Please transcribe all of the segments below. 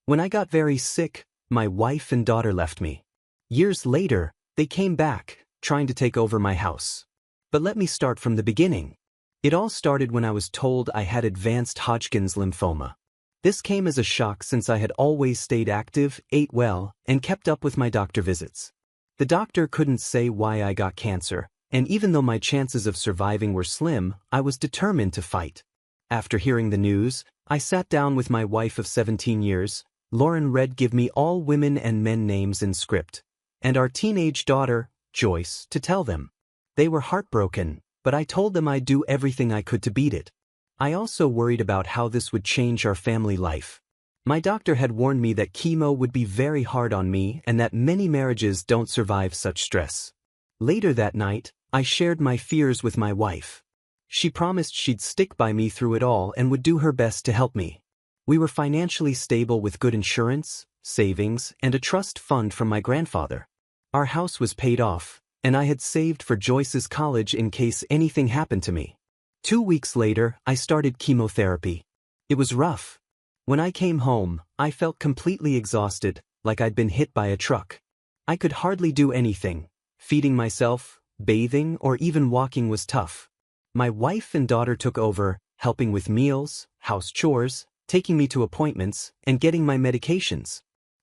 When I got very sick, my wife and daughter left me. Years later, they came back, trying to take over my house. But let me start from the beginning. It all started when I was told I had advanced Hodgkin's lymphoma. This came as a shock since I had always stayed active, ate well, and kept up with my doctor visits. The doctor couldn't say why I got cancer, and even though my chances of surviving were slim, I was determined to fight. After hearing the news, I sat down with my wife of 17 years, Lauren read Give Me All Women and Men names in script, and our teenage daughter, Joyce, to tell them. They were heartbroken, but I told them I'd do everything I could to beat it. I also worried about how this would change our family life. My doctor had warned me that chemo would be very hard on me and that many marriages don't survive such stress. Later that night, I shared my fears with my wife. She promised she'd stick by me through it all and would do her best to help me. We were financially stable with good insurance, savings, and a trust fund from my grandfather. Our house was paid off, and I had saved for Joyce's college in case anything happened to me. 2 weeks later, I started chemotherapy. It was rough. When I came home, I felt completely exhausted, like I'd been hit by a truck. I could hardly do anything. Feeding myself, bathing, or even walking was tough. My wife and daughter took over, helping with meals, house chores, taking me to appointments, and getting my medications.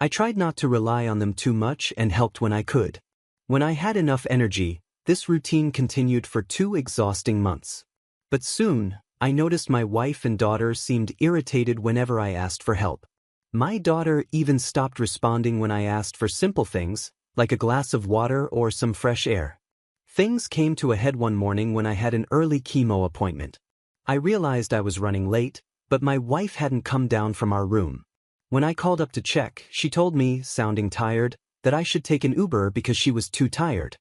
I tried not to rely on them too much and helped when I could. When I had enough energy, this routine continued for 2 exhausting months. But soon, I noticed my wife and daughter seemed irritated whenever I asked for help. My daughter even stopped responding when I asked for simple things, like a glass of water or some fresh air. Things came to a head one morning when I had an early chemo appointment. I realized I was running late, but my wife hadn't come down from our room. When I called up to check, she told me, sounding tired, that I should take an Uber because she was too tired.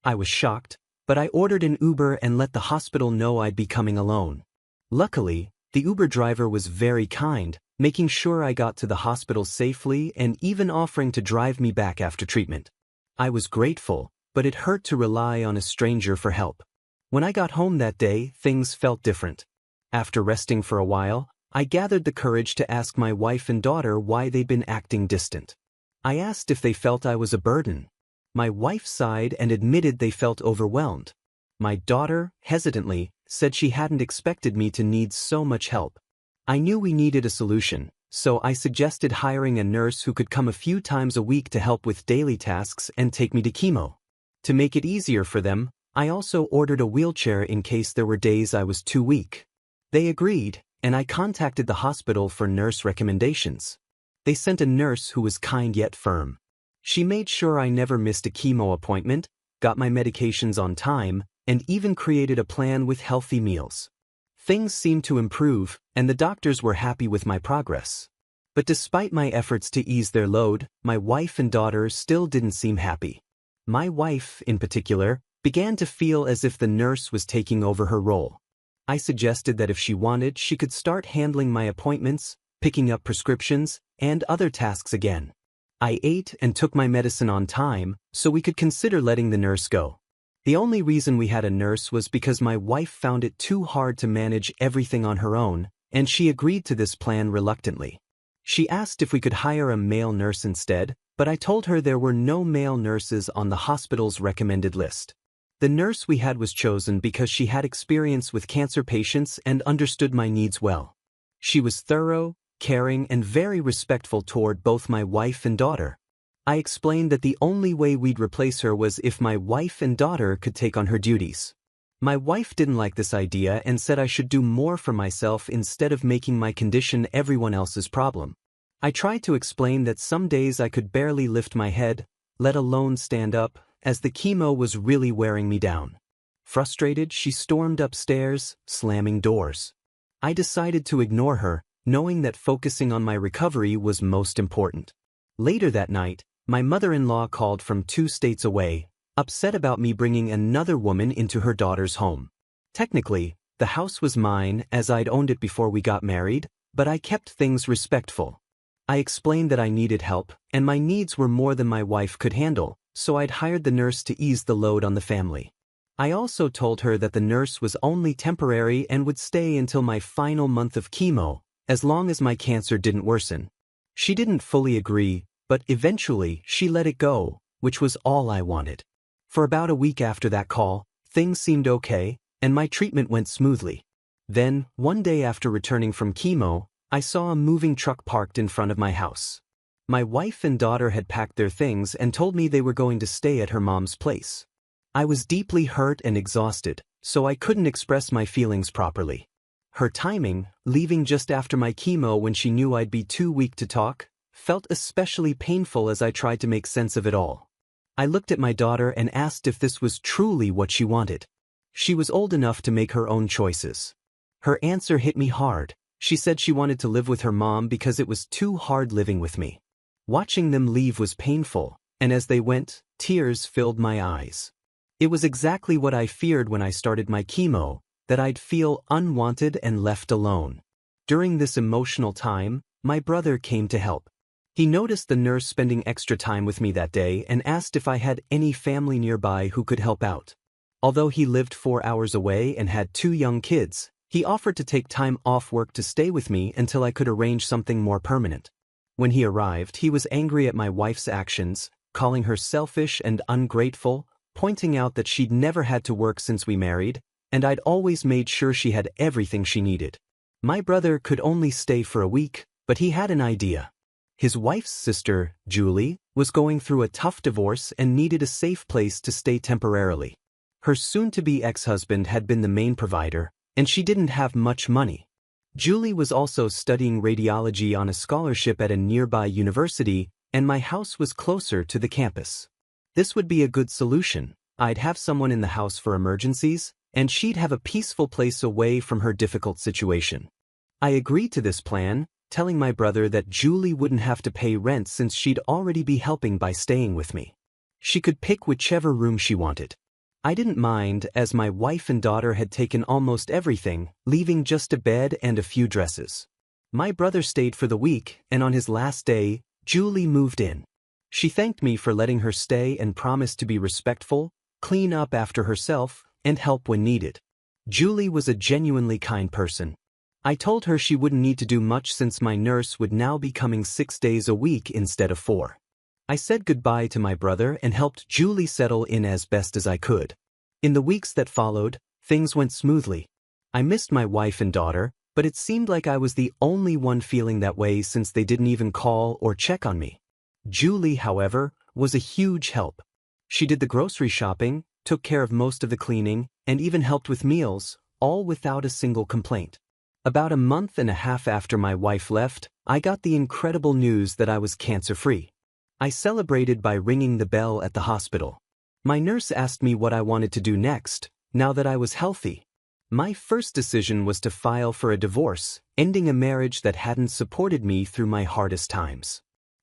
I was shocked, but I ordered an Uber and let the hospital know I'd be coming alone. Luckily, the Uber driver was very kind, making sure I got to the hospital safely and even offering to drive me back after treatment. I was grateful, but it hurt to rely on a stranger for help. When I got home that day, things felt different. After resting for a while, I gathered the courage to ask my wife and daughter why they'd been acting distant. I asked if they felt I was a burden. My wife sighed and admitted they felt overwhelmed. My daughter, hesitantly, said she hadn't expected me to need so much help. I knew we needed a solution, so I suggested hiring a nurse who could come a few times a week to help with daily tasks and take me to chemo. To make it easier for them, I also ordered a wheelchair in case there were days I was too weak. They agreed, and I contacted the hospital for nurse recommendations. They sent a nurse who was kind yet firm. She made sure I never missed a chemo appointment, got my medications on time, and even created a plan with healthy meals. Things seemed to improve, and the doctors were happy with my progress. But despite my efforts to ease their load, my wife and daughter still didn't seem happy. My wife, in particular, began to feel as if the nurse was taking over her role. I suggested that if she wanted, she could start handling my appointments, picking up prescriptions, and other tasks again. I ate and took my medicine on time, so we could consider letting the nurse go. The only reason we had a nurse was because my wife found it too hard to manage everything on her own, and she agreed to this plan reluctantly. She asked if we could hire a male nurse instead, but I told her there were no male nurses on the hospital's recommended list. The nurse we had was chosen because she had experience with cancer patients and understood my needs well. She was thorough, caring, and very respectful toward both my wife and daughter. I explained that the only way we'd replace her was if my wife and daughter could take on her duties. My wife didn't like this idea and said I should do more for myself instead of making my condition everyone else's problem. I tried to explain that some days I could barely lift my head, let alone stand up, as the chemo was really wearing me down. Frustrated, she stormed upstairs, slamming doors. I decided to ignore her, knowing that focusing on my recovery was most important. Later that night, my mother-in-law called from 2 states away, upset about me bringing another woman into her daughter's home. Technically, the house was mine as I'd owned it before we got married, but I kept things respectful. I explained that I needed help, and my needs were more than my wife could handle, so I'd hired the nurse to ease the load on the family. I also told her that the nurse was only temporary and would stay until my final month of chemo, as long as my cancer didn't worsen. She didn't fully agree, but eventually she let it go, which was all I wanted. For about a week after that call, things seemed okay, and my treatment went smoothly. Then, one day after returning from chemo, I saw a moving truck parked in front of my house. My wife and daughter had packed their things and told me they were going to stay at her mom's place. I was deeply hurt and exhausted, so I couldn't express my feelings properly. Her timing, leaving just after my chemo when she knew I'd be too weak to talk, felt especially painful as I tried to make sense of it all. I looked at my daughter and asked if this was truly what she wanted. She was old enough to make her own choices. Her answer hit me hard. She said she wanted to live with her mom because it was too hard living with me. Watching them leave was painful, and as they went, tears filled my eyes. It was exactly what I feared when I started my chemo, that I'd feel unwanted and left alone. During this emotional time, my brother came to help. He noticed the nurse spending extra time with me that day and asked if I had any family nearby who could help out. Although he lived 4 hours away and had 2 young kids, he offered to take time off work to stay with me until I could arrange something more permanent. When he arrived, he was angry at my wife's actions, calling her selfish and ungrateful, pointing out that she'd never had to work since we married, and I'd always made sure she had everything she needed. My brother could only stay for a week, but he had an idea. His wife's sister, Julie, was going through a tough divorce and needed a safe place to stay temporarily. Her soon-to-be ex-husband had been the main provider, and she didn't have much money. Julie was also studying radiology on a scholarship at a nearby university, and my house was closer to the campus. This would be a good solution. I'd have someone in the house for emergencies, and she'd have a peaceful place away from her difficult situation. I agreed to this plan, telling my brother that Julie wouldn't have to pay rent since she'd already be helping by staying with me. She could pick whichever room she wanted. I didn't mind, as my wife and daughter had taken almost everything, leaving just a bed and a few dresses. My brother stayed for the week, and on his last day, Julie moved in. She thanked me for letting her stay and promised to be respectful, clean up after herself, and help when needed. Julie was a genuinely kind person. I told her she wouldn't need to do much since my nurse would now be coming 6 days a week instead of 4. I said goodbye to my brother and helped Julie settle in as best as I could. In the weeks that followed, things went smoothly. I missed my wife and daughter, but it seemed like I was the only one feeling that way since they didn't even call or check on me. Julie, however, was a huge help. She did the grocery shopping, took care of most of the cleaning, and even helped with meals, all without a single complaint. About a month and a half after my wife left, I got the incredible news that I was cancer-free. I celebrated by ringing the bell at the hospital. My nurse asked me what I wanted to do next, now that I was healthy. My first decision was to file for a divorce, ending a marriage that hadn't supported me through my hardest times.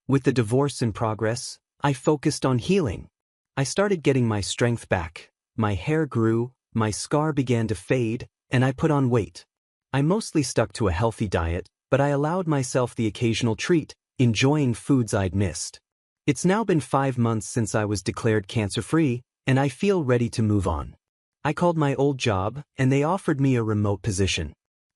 With the divorce in progress, I focused on healing. I started getting my strength back, my hair grew, my scar began to fade, and I put on weight. I mostly stuck to a healthy diet, but I allowed myself the occasional treat, enjoying foods I'd missed. It's now been 5 months since I was declared cancer-free, and I feel ready to move on. I called my old job, and they offered me a remote position.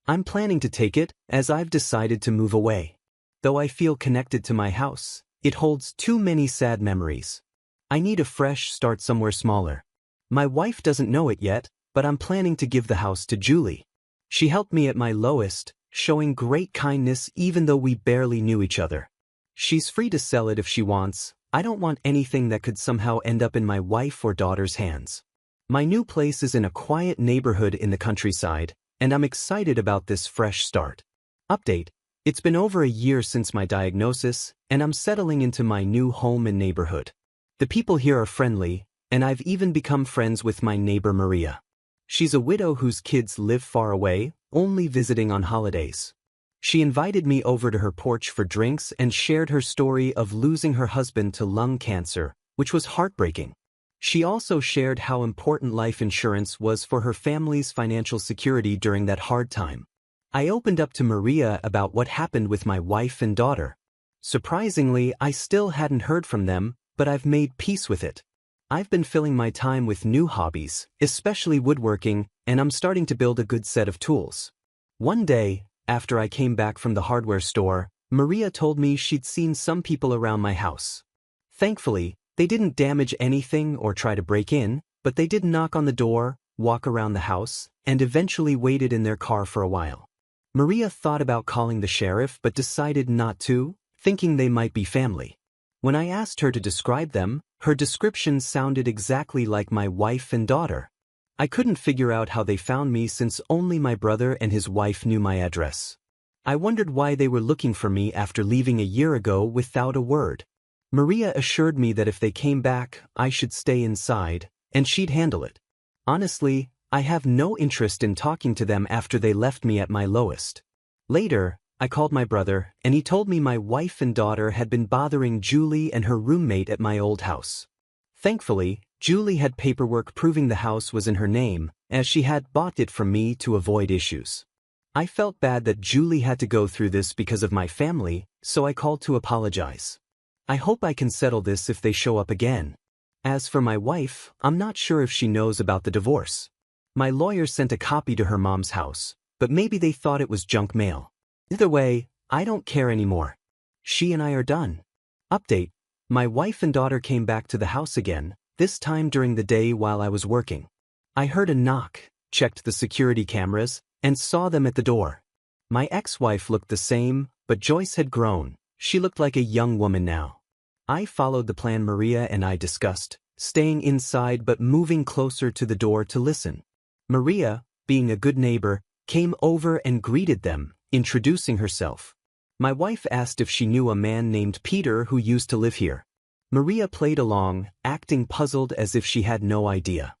I'm planning to take it, as I've decided to move away. Though I feel connected to my house, it holds too many sad memories. I need a fresh start somewhere smaller. My wife doesn't know it yet, but I'm planning to give the house to Julie. She helped me at my lowest, showing great kindness even though we barely knew each other. She's free to sell it if she wants. I don't want anything that could somehow end up in my wife or daughter's hands. My new place is in a quiet neighborhood in the countryside, and I'm excited about this fresh start. Update: it's been over a year since my diagnosis, and I'm settling into my new home and neighborhood. The people here are friendly, and I've even become friends with my neighbor Maria. She's a widow whose kids live far away, only visiting on holidays. She invited me over to her porch for drinks and shared her story of losing her husband to lung cancer, which was heartbreaking. She also shared how important life insurance was for her family's financial security during that hard time. I opened up to Maria about what happened with my wife and daughter. Surprisingly, I still hadn't heard from them, but I've made peace with it. I've been filling my time with new hobbies, especially woodworking, and I'm starting to build a good set of tools. One day, after I came back from the hardware store, Maria told me she'd seen some people around my house. Thankfully, they didn't damage anything or try to break in, but they did knock on the door, walk around the house, and eventually waited in their car for a while. Maria thought about calling the sheriff but decided not to, thinking they might be family. When I asked her to describe them, her description sounded exactly like my wife and daughter. I couldn't figure out how they found me since only my brother and his wife knew my address. I wondered why they were looking for me after leaving a year ago without a word. Maria assured me that if they came back, I should stay inside, and she'd handle it. Honestly, I have no interest in talking to them after they left me at my lowest. Later, I called my brother, and he told me my wife and daughter had been bothering Julie and her roommate at my old house. Thankfully, Julie had paperwork proving the house was in her name, as she had bought it from me to avoid issues. I felt bad that Julie had to go through this because of my family, so I called to apologize. I hope I can settle this if they show up again. As for my wife, I'm not sure if she knows about the divorce. My lawyer sent a copy to her mom's house, but maybe they thought it was junk mail. Either way, I don't care anymore. She and I are done. Update: my wife and daughter came back to the house again, this time during the day while I was working. I heard a knock, checked the security cameras, and saw them at the door. My ex-wife looked the same, but Joyce had grown. She looked like a young woman now. I followed the plan Maria and I discussed, staying inside but moving closer to the door to listen. Maria, being a good neighbor, came over and greeted them, introducing herself. My wife asked if she knew a man named Peter who used to live here. Maria played along, acting puzzled as if she had no idea.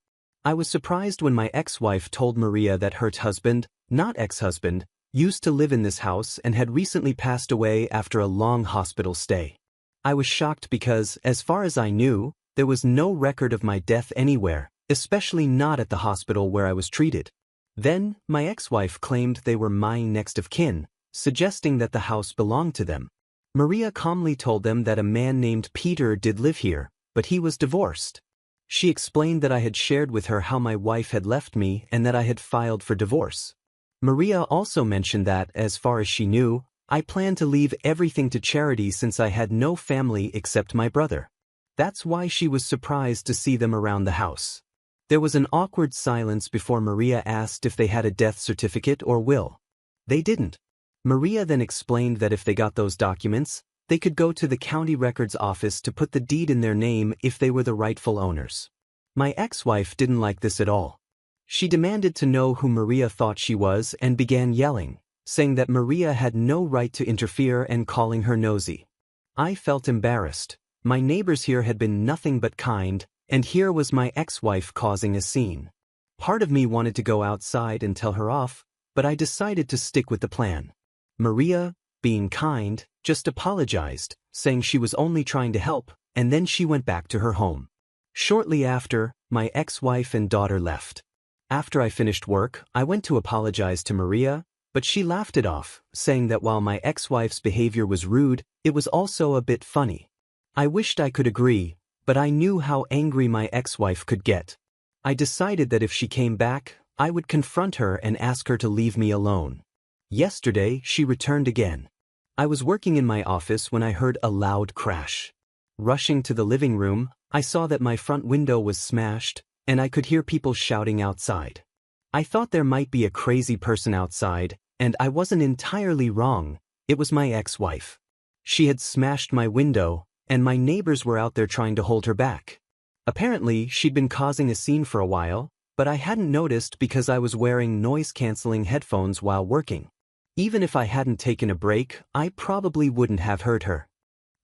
I was surprised when my ex-wife told Maria that her husband, not ex-husband, used to live in this house and had recently passed away after a long hospital stay. I was shocked because, as far as I knew, there was no record of my death anywhere, especially not at the hospital where I was treated. Then, my ex-wife claimed they were my next of kin, suggesting that the house belonged to them. Maria calmly told them that a man named Peter did live here, but he was divorced. She explained that I had shared with her how my wife had left me and that I had filed for divorce. Maria also mentioned that, as far as she knew, I planned to leave everything to charity since I had no family except my brother. That's why she was surprised to see them around the house. There was an awkward silence before Maria asked if they had a death certificate or will. They didn't. Maria then explained that if they got those documents, they could go to the county records office to put the deed in their name if they were the rightful owners. My ex-wife didn't like this at all. She demanded to know who Maria thought she was and began yelling, saying that Maria had no right to interfere and calling her nosy. I felt embarrassed. My neighbors here had been nothing but kind, and here was my ex-wife causing a scene. Part of me wanted to go outside and tell her off, but I decided to stick with the plan. Maria, being kind, just apologized, saying she was only trying to help, and then she went back to her home. Shortly after, my ex-wife and daughter left. After I finished work, I went to apologize to Maria, but she laughed it off, saying that while my ex-wife's behavior was rude, it was also a bit funny. I wished I could agree, but I knew how angry my ex-wife could get. I decided that if she came back, I would confront her and ask her to leave me alone. Yesterday, she returned again. I was working in my office when I heard a loud crash. Rushing to the living room, I saw that my front window was smashed, and I could hear people shouting outside. I thought there might be a crazy person outside, and I wasn't entirely wrong. It was my ex-wife. She had smashed my window, and my neighbors were out there trying to hold her back. Apparently, she'd been causing a scene for a while, but I hadn't noticed because I was wearing noise-canceling headphones while working. Even if I hadn't taken a break, I probably wouldn't have heard her.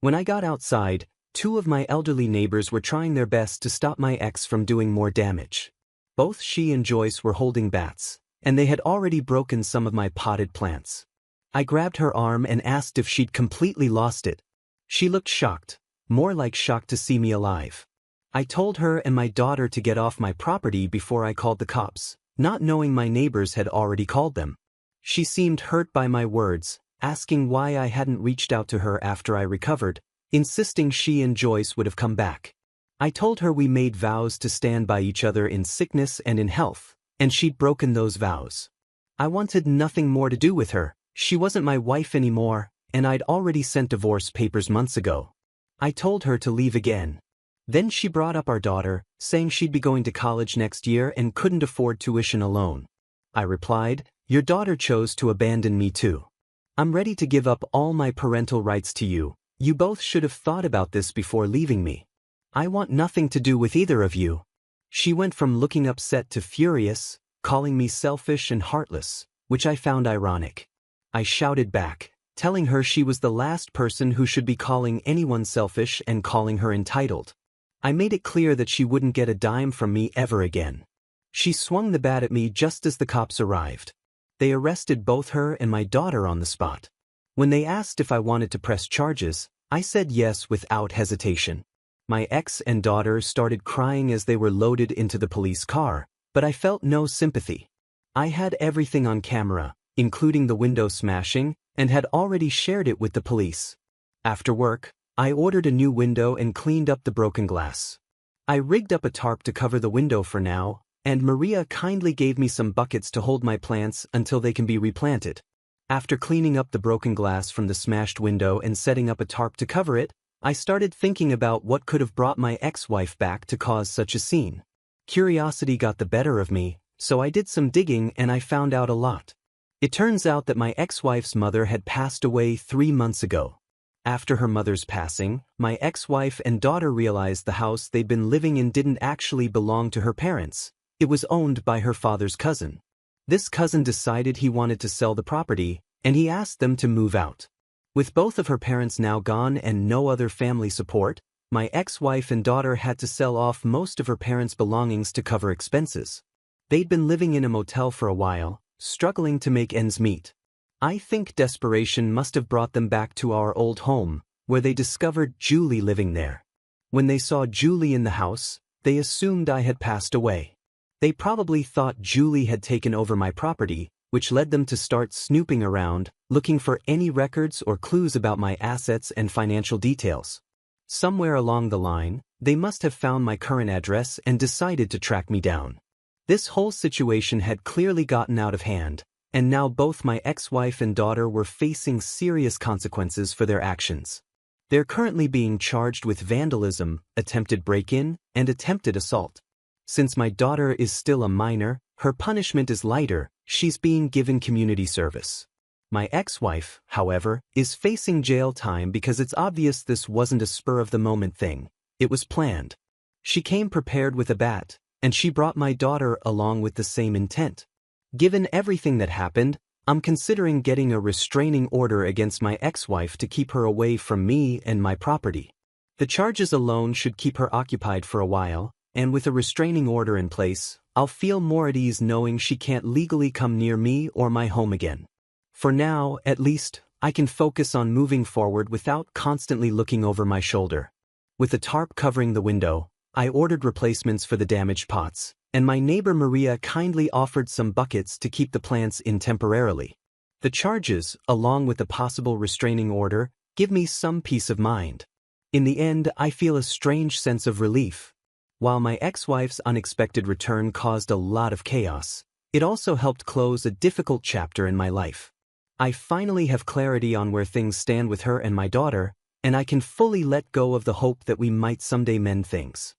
When I got outside, 2 of my elderly neighbors were trying their best to stop my ex from doing more damage. Both she and Joyce were holding bats, and they had already broken some of my potted plants. I grabbed her arm and asked if she'd completely lost it. She looked shocked, more like shocked to see me alive. I told her and my daughter to get off my property before I called the cops, not knowing my neighbors had already called them. She seemed hurt by my words, asking why I hadn't reached out to her after I recovered, insisting she and Joyce would have come back. I told her we made vows to stand by each other in sickness and in health, and she'd broken those vows. I wanted nothing more to do with her. She wasn't my wife anymore, and I'd already sent divorce papers months ago. I told her to leave again. Then she brought up our daughter, saying she'd be going to college next year and couldn't afford tuition alone. I replied, "Your daughter chose to abandon me too. I'm ready to give up all my parental rights to you. You both should have thought about this before leaving me. I want nothing to do with either of you." She went from looking upset to furious, calling me selfish and heartless, which I found ironic. I shouted back, telling her she was the last person who should be calling anyone selfish and calling her entitled. I made it clear that she wouldn't get a dime from me ever again. She swung the bat at me just as the cops arrived. They arrested both her and my daughter on the spot. When they asked if I wanted to press charges, I said yes without hesitation. My ex and daughter started crying as they were loaded into the police car, but I felt no sympathy. I had everything on camera, including the window smashing, and had already shared it with the police. After work, I ordered a new window and cleaned up the broken glass. I rigged up a tarp to cover the window for now, and Maria kindly gave me some buckets to hold my plants until they can be replanted. After cleaning up the broken glass from the smashed window and setting up a tarp to cover it, I started thinking about what could have brought my ex-wife back to cause such a scene. Curiosity got the better of me, so I did some digging and I found out a lot. It turns out that my ex-wife's mother had passed away 3 months ago. After her mother's passing, my ex-wife and daughter realized the house they'd been living in didn't actually belong to her parents. It was owned by her father's cousin. This cousin decided he wanted to sell the property, and he asked them to move out. With both of her parents now gone and no other family support, my ex-wife and daughter had to sell off most of her parents' belongings to cover expenses. They'd been living in a motel for a while, struggling to make ends meet. I think desperation must have brought them back to our old home, where they discovered Julie living there. When they saw Julie in the house, they assumed I had passed away. They probably thought Julie had taken over my property, which led them to start snooping around, looking for any records or clues about my assets and financial details. Somewhere along the line, they must have found my current address and decided to track me down. This whole situation had clearly gotten out of hand, and now both my ex-wife and daughter were facing serious consequences for their actions. They're currently being charged with vandalism, attempted break-in, and attempted assault. Since my daughter is still a minor, her punishment is lighter. She's being given community service. My ex-wife, however, is facing jail time because it's obvious this wasn't a spur-of-the-moment thing. It was planned. She came prepared with a bat, and she brought my daughter along with the same intent. Given everything that happened, I'm considering getting a restraining order against my ex-wife to keep her away from me and my property. The charges alone should keep her occupied for a while, and with a restraining order in place, I'll feel more at ease knowing she can't legally come near me or my home again. For now, at least, I can focus on moving forward without constantly looking over my shoulder. With a tarp covering the window, I ordered replacements for the damaged pots, and my neighbor Maria kindly offered some buckets to keep the plants in temporarily. The charges, along with the possible restraining order, give me some peace of mind. In the end, I feel a strange sense of relief. While my ex-wife's unexpected return caused a lot of chaos, it also helped close a difficult chapter in my life. I finally have clarity on where things stand with her and my daughter, and I can fully let go of the hope that we might someday mend things.